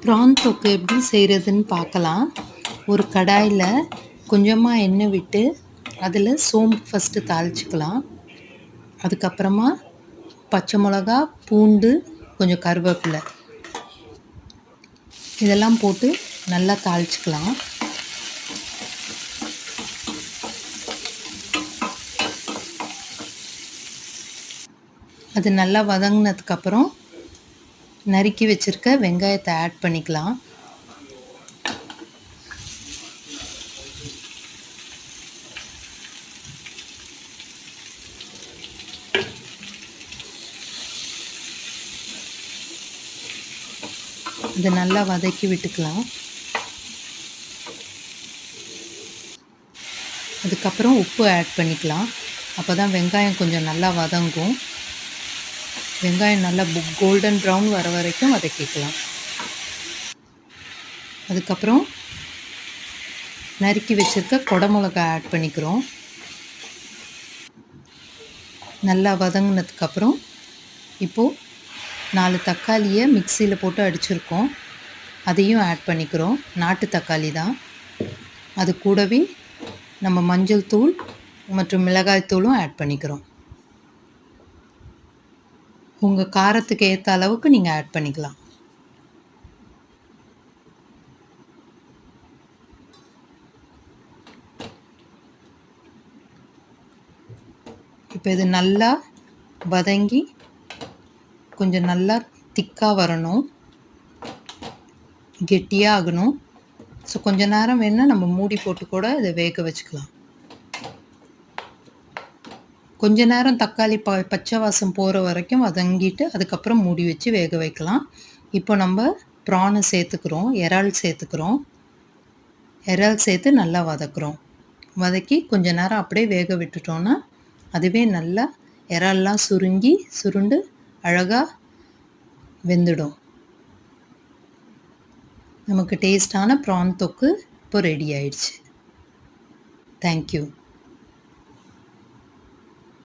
PRAN தொக்கு எப்படி செய்கிறதுன்னு பார்க்கலாம். ஒரு கடாயில் கொஞ்சமாக எண்ணெய் விட்டு அதில் சோம்பு ஃபஸ்ட்டு தாளிச்சுக்கலாம். அதுக்கப்புறமா பச்சை மிளகா, பூண்டு, கொஞ்சம் கருவேப்பிலை இதெல்லாம் போட்டு நல்லா தாளிச்சுக்கலாம். அது நல்லா வதங்கினதுக்கப்புறம் நறுக்கி வச்சுருக்க வெங்காயத்தை ஆட் பண்ணிக்கலாம். இதை நல்லா வதக்கி விட்டுக்கலாம். அதுக்கப்புறம் உப்பு ஆட் பண்ணிக்கலாம். அப்போ தான் வெங்காயம் கொஞ்சம் நல்லா வதங்கும். வெங்காயம் நல்லா கோல்டன் ப்ரௌன் வர வரைக்கும் வதக்கிக்கலாம். அதுக்கப்புறம் நறுக்கி வச்சுருக்க குடமிளகா ஆட் பண்ணிக்கிறோம். நல்லா வதங்கினதுக்கப்புறம் இப்போது 4 தக்காளியை மிக்சியில் போட்டு அடிச்சிருக்கோம், அதையும் ஆட் பண்ணிக்கிறோம். நாட்டு தக்காளி தான். அது கூடவே நம்ம மஞ்சள் தூள் மற்றும் மிளகாய் தூளும் ஆட் பண்ணிக்கிறோம். உங்கள் காரத்துக்கு ஏற்ற அளவுக்கு நீங்கள் ஆட் பண்ணிக்கலாம். இப்போ இது நல்லா வதங்கி கொஞ்சம் நல்லா திக்காக வரணும், கெட்டியாக ஆகணும். ஸோ கொஞ்ச நேரம் வேணால் நம்ம மூடி போட்டு கூட இதை வேக வச்சுக்கலாம். கொஞ்ச நேரம் தக்காளி பச்சை வாசம் போகிற வரைக்கும் வதங்கிட்டு அதுக்கப்புறம் மூடி வச்சு வேக வைக்கலாம். இப்போ நம்ம ப்ரானை சேர்த்துக்கிறோம், இறால் சேர்த்துக்கிறோம். இறால் சேர்த்து நல்லா வதக்குறோம். வதக்கி கொஞ்ச நேரம் அப்படியே வேக விட்டுட்டோன்னா அதுவே நல்லா இறால்லாம் சுருண்டு அழகாக வெந்துடும். நமக்கு டேஸ்டான ப்ரான் தொக்கு இப்போ ரெடி ஆயிடுச்சு. தேங்க்யூ.